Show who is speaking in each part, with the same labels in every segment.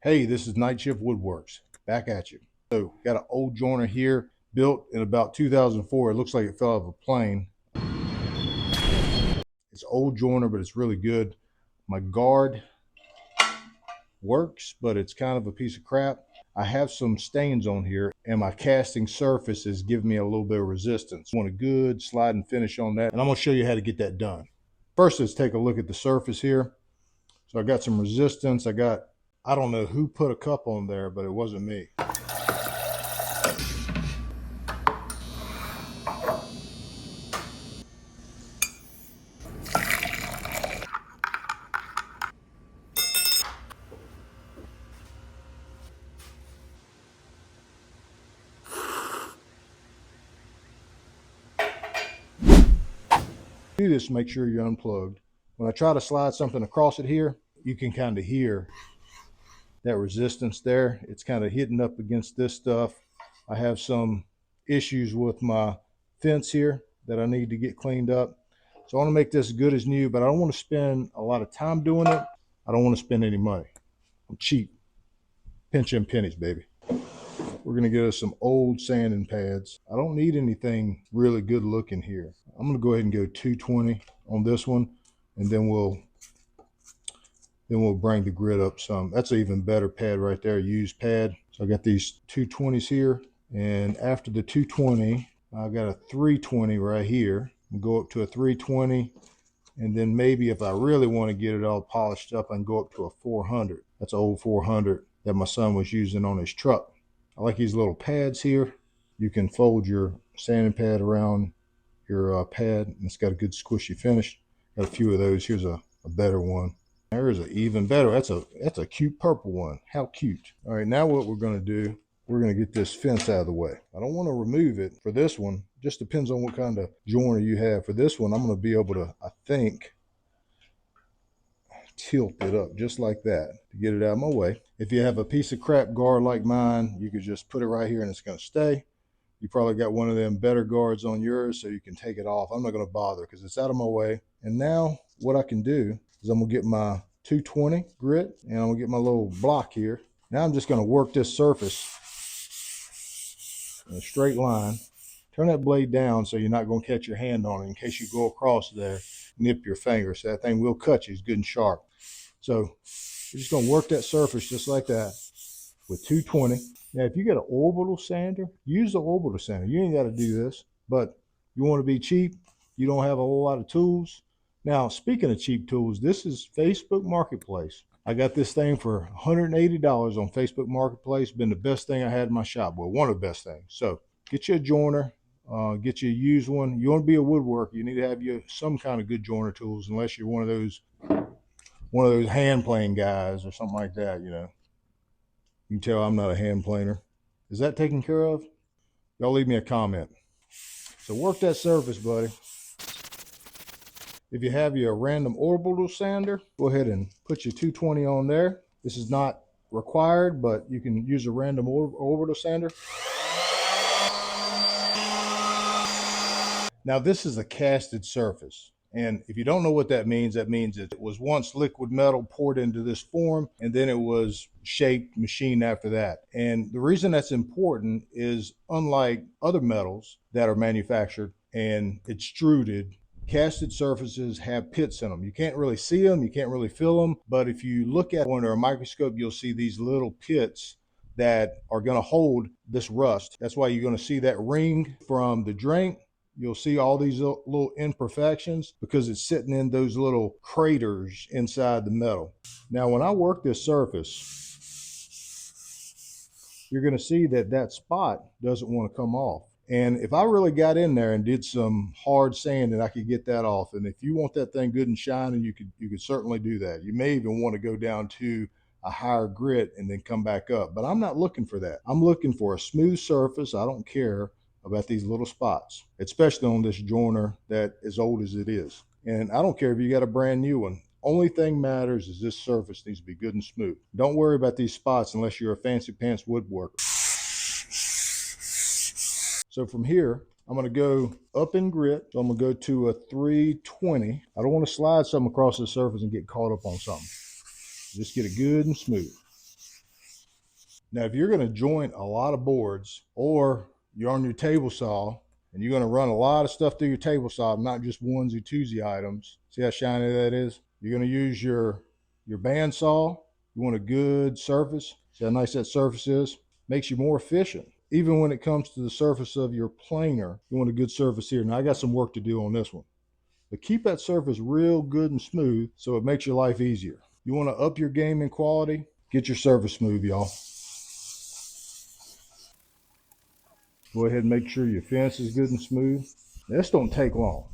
Speaker 1: Hey, this is Night Shift Woodworks, back at you. So, got an old joiner here, built in about 2004. It looks like it fell out of a plane. It's old joiner, but it's really good. My guard works, but it's kind of a piece of crap. I have some stains on here, and my casting surface is giving me a little bit of resistance. I want a good sliding finish on that, and I'm going to show you how to get that done. First, let's take a look at the surface here. So I got some resistance. I don't know who put a cup on there, but it wasn't me. Do this, make sure you're unplugged. When I try to slide something across it here, you can kind of hear that resistance there. It's kind of hitting up against this stuff. I have some issues with my fence here that I need to get cleaned up. So I want to make this good as new, but I don't want to spend a lot of time doing it. I don't want to spend any money. I'm cheap. Pinching pennies, baby. We're going to get us some old sanding pads. I don't need anything really good looking here. I'm going to go ahead and go 220 on this one, and then we'll bring the grit up some. That's an even better pad right there, used pad. So I got these 220s here, and after the 220, I got a 320 right here. I'll go up to a 320, and then maybe if I really want to get it all polished up, I can go up to a 400. That's an old 400 that my son was using on his truck. I like these little pads here. You can fold your sanding pad around your pad, and it's got a good squishy finish. Got a few of those. Here's a better one. There's an even better. That's a cute purple one. How cute. All right, now what we're going to do, we're going to get this fence out of the way. I don't want to remove it for this one. Just depends on what kind of joiner you have. For this one, I'm going to be able to, I think, tilt it up just like that to get it out of my way. If you have a piece of crap guard like mine, you could just put it right here and it's going to stay. You probably got one of them better guards on yours, so you can take it off. I'm not going to bother because it's out of my way. And now what I can do is I'm going to get my 220 grit, and I'm going to get my little block here. Now I'm just going to work this surface in a straight line. Turn that blade down so you're not going to catch your hand on it in case you go across there, nip your finger. So that thing will cut you. It's good and sharp. So we're just going to work that surface just like that with 220. Now, if you get an orbital sander, use the orbital sander. You ain't got to do this, but you want to be cheap. You don't have a whole lot of tools. Now, speaking of cheap tools, this is Facebook Marketplace. I got this thing for $180 on Facebook Marketplace. Been the best thing I had in my shop. Well, one of the best things. So get you a joiner, get you a used one. You want to be a woodworker, you need to have some kind of good joiner tools, unless you're one of those hand plane guys or something like that, you know. You can tell I'm not a hand planer. Is that taken care of? Y'all leave me a comment. So work that surface, buddy. If you have your random orbital sander, go ahead and put your 220 on there. This is not required, but you can use a random orbital sander. Now this is a casted surface. And if you don't know what that means it was once liquid metal poured into this form, and then it was shaped, machined after that. And the reason that's important is, unlike other metals that are manufactured and extruded, casted surfaces have pits in them. You can't really see them, you can't really feel them, but if you look at one under a microscope, you'll see these little pits that are going to hold this rust. That's why you're going to see that ring from the drink. You'll see all these little imperfections because it's sitting in those little craters inside the metal. Now, when I work this surface, you're going to see that spot doesn't want to come off. And if I really got in there and did some hard sanding, I could get that off. And if you want that thing good and shining, you could certainly do that. You may even want to go down to a higher grit and then come back up. But I'm not looking for that. I'm looking for a smooth surface. I don't care about these little spots, especially on this joiner that as old as it is. And I don't care if you got a brand new one. Only thing matters is this surface needs to be good and smooth. Don't worry about these spots unless you're a fancy pants woodworker. So from here, I'm going to go up in grit. So I'm going to go to a 320. I don't want to slide something across the surface and get caught up on something. Just get it good and smooth. Now, if you're going to joint a lot of boards, or you're on your table saw and you're going to run a lot of stuff through your table saw, not just onesie twosie items, see how shiny that is? You're going to use your band saw. You want a good surface. See how nice that surface is? Makes you more efficient. Even when it comes to the surface of your planer, you want a good surface here. Now, I got some work to do on this one. But keep that surface real good and smooth so it makes your life easier. You want to up your game in quality? Get your surface smooth, y'all. Go ahead and make sure your fence is good and smooth. This don't take long.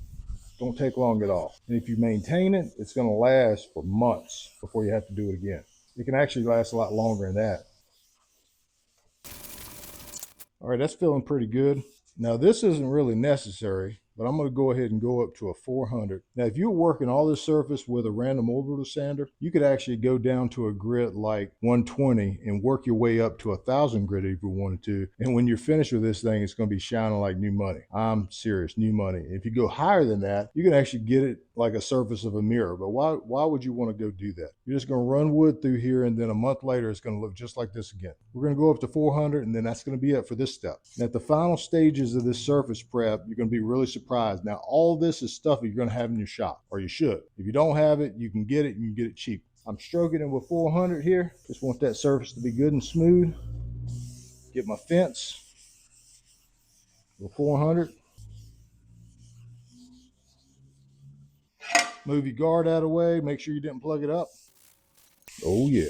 Speaker 1: Don't take long at all. And if you maintain it, it's going to last for months before you have to do it again. It can actually last a lot longer than that. All right, that's feeling pretty good. Now, this isn't really necessary, but I'm going to go ahead and go up to a 400. Now, if you're working all this surface with a random orbital sander, you could actually go down to a grit like 120 and work your way up to 1,000 grit if you wanted to. And when you're finished with this thing, it's going to be shining like new money. I'm serious, new money. If you go higher than that, you can actually get it like a surface of a mirror. But why would you want to go do that? You're just going to run wood through here, and then a month later, it's going to look just like this again. We're going to go up to 400, and then that's going to be it for this step. And at the final stages of this surface prep, you're going to be really surprised. Now, all this is stuff that you're going to have in your shop, or you should. If you don't have it, you can get it, and you can get it cheap. I'm stroking it with 400 here. Just want that surface to be good and smooth. Get my fence with 400. Move your guard out of the way. Make sure you didn't plug it up. Oh, yeah.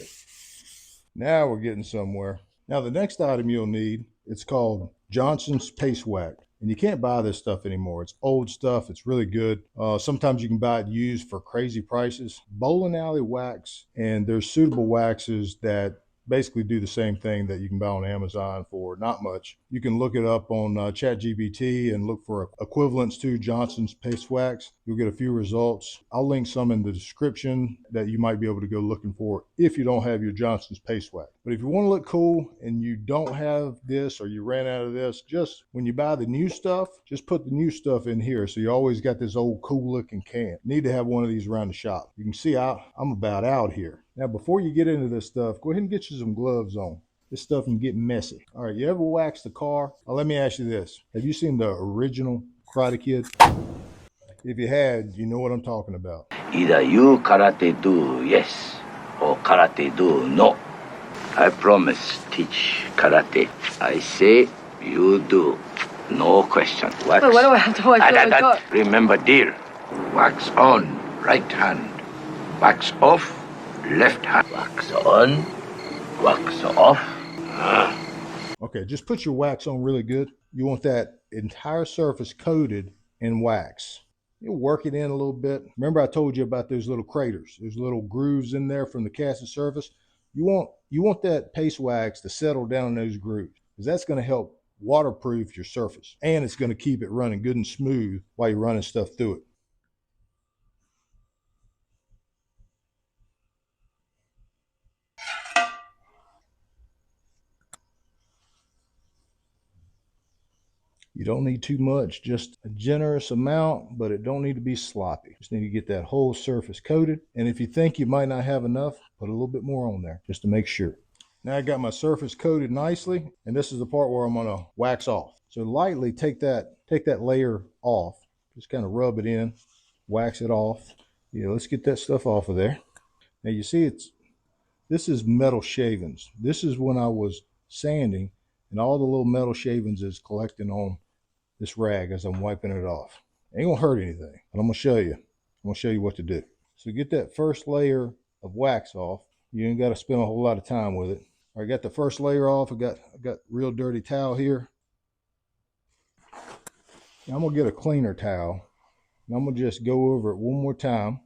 Speaker 1: Now we're getting somewhere. Now, the next item you'll need, it's called Johnson's Paste Wax. And you can't buy this stuff anymore. It's old stuff. It's really good. Sometimes you can buy it used for crazy prices. Bowling alley wax, and there's suitable waxes that basically do the same thing that you can buy on Amazon for not much. You can look it up on ChatGPT and look for equivalents to Johnson's Paste Wax. You'll get a few results. I'll link some in the description that you might be able to go looking for if you don't have your Johnson's Paste Wax. But if you want to look cool and you don't have this, or you ran out of this, just when you buy the new stuff, just put the new stuff in here. So you always got this old cool looking can. You need to have one of these around the shop. You can see I'm about out here. Now, before you get into this stuff, go ahead and get you some gloves on. This stuff can get messy. All right, you ever wax the car? Let me ask you this. Have you seen the original Karate Kid? If you had, you know what I'm talking about.
Speaker 2: Either you karate do yes, or karate do no. I promise teach karate. I say you do. No question. Wax.
Speaker 3: Wait, what do I have to wax?
Speaker 2: Remember, dear. Wax on, right hand. Wax off, left hand. Wax on, wax off.
Speaker 1: Okay, just put your wax on really good. You want that entire surface coated in wax. You'll work it in a little bit. Remember I told you about those little craters, those little grooves in there from the casted surface? You want that paste wax to settle down in those grooves, because that's going to help waterproof your surface, and it's going to keep it running good and smooth while you're running stuff through it. You don't need too much, just a generous amount, but it don't need to be sloppy. Just need to get that whole surface coated. And if you think you might not have enough, put a little bit more on there just to make sure. Now I got my surface coated nicely, and this is the part where I'm gonna wax off. So lightly take that layer off, just kind of rub it in, wax it off. Yeah, let's get that stuff off of there. Now you see this is metal shavings. This is when I was sanding, and all the little metal shavings is collecting on this rag as I'm wiping it off. Ain't gonna hurt anything, but I'm gonna show you. I'm gonna show you what to do. So get that first layer of wax off. You ain't gotta spend a whole lot of time with it. I got the first layer off. I got real dirty towel here. Now I'm gonna get a cleaner towel, and I'm gonna just go over it one more time.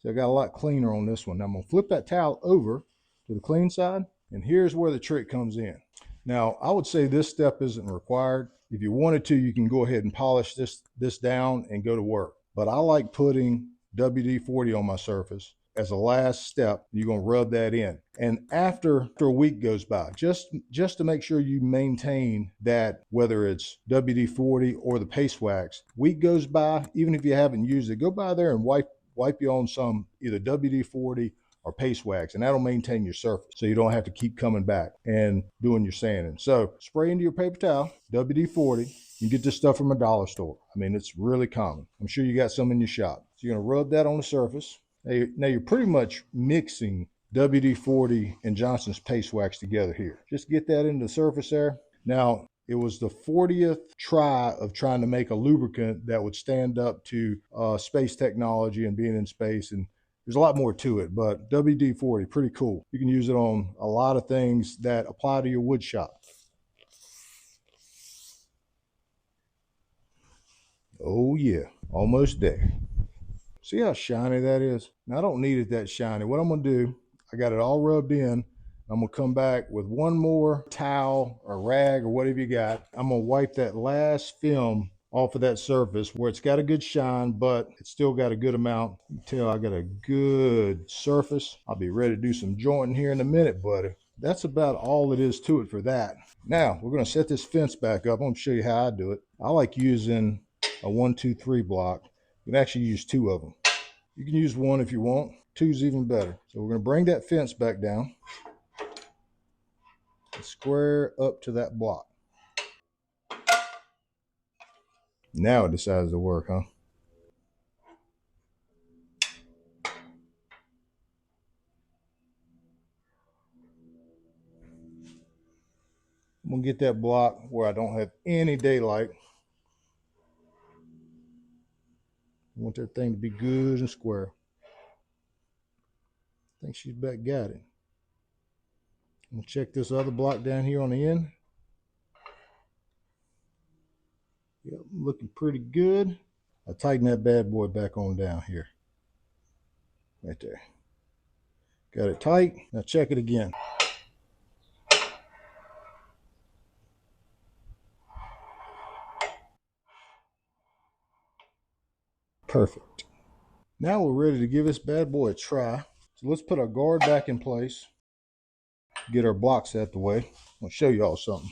Speaker 1: So I got a lot cleaner on this one. Now I'm gonna flip that towel over to the clean side, and here's where the trick comes in. Now, I would say this step isn't required. If you wanted to, you can go ahead and polish this down and go to work. But I like putting WD-40 on my surface as a last step. You're gonna rub that in. And after a week goes by, just to make sure you maintain that, whether it's WD-40 or the paste wax, week goes by, even if you haven't used it, go by there and wipe you on some either WD-40 or paste wax, and that'll maintain your surface so you don't have to keep coming back and doing your sanding. So spray into your paper towel, WD-40. You can get this stuff from a dollar store. I mean, it's really common. I'm sure you got some in your shop. So you're gonna rub that on the surface. Now you're pretty much mixing WD-40 and Johnson's paste wax together here. Just get that into the surface there. Now, it was the 40th try of trying to make a lubricant that would stand up to space technology and being in space. And there's a lot more to it, but WD-40, pretty cool. You can use it on a lot of things that apply to your wood shop. Oh yeah, almost there. See how shiny that is? Now I don't need it that shiny. What I'm gonna do, I got it all rubbed in. I'm gonna come back with one more towel or rag or whatever you got. I'm gonna wipe that last film off of that surface where it's got a good shine, but it's still got a good amount. You can tell I got a good surface. I'll be ready to do some jointing here in a minute, buddy. That's about all it is to it for that. Now we're gonna set this fence back up. I'm gonna show you how I do it. I like using a 1, 2, 3 block. You can actually use 2 of them. You can use 1 if you want. 2's even better. So we're gonna bring that fence back down. Square up to that block. Now it decides to work, huh? I'm gonna get that block where I don't have any daylight. I want that thing to be good and square. I think she's back got it. I'm gonna check this other block down here on the end. Yep, looking pretty good. I'll tighten that bad boy back on down here. Right there. Got it tight. Now check it again. Perfect. Now we're ready to give this bad boy a try. So let's put our guard back in place. Get our blocks out the way. I'm gonna show you all something.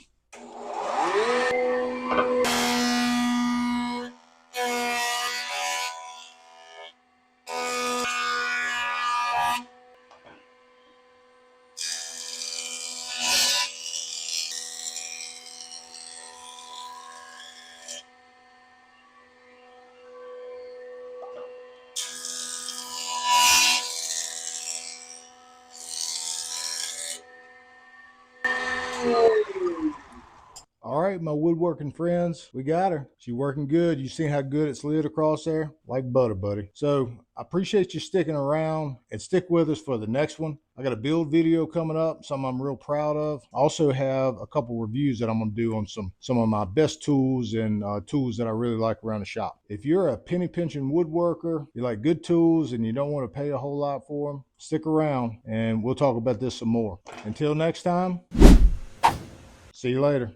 Speaker 1: All right, my woodworking friends, we got her. She's working good. You seen how good it slid across there? Like butter, buddy. So I appreciate you sticking around and stick with us for the next one. I got a build video coming up, something I'm real proud of. I also have a couple reviews that I'm gonna do on some of my best tools and tools that I really like around the shop. If you're a penny pinching woodworker, you like good tools and you don't want to pay a whole lot for them, stick around and we'll talk about this some more. Until next time, see you later.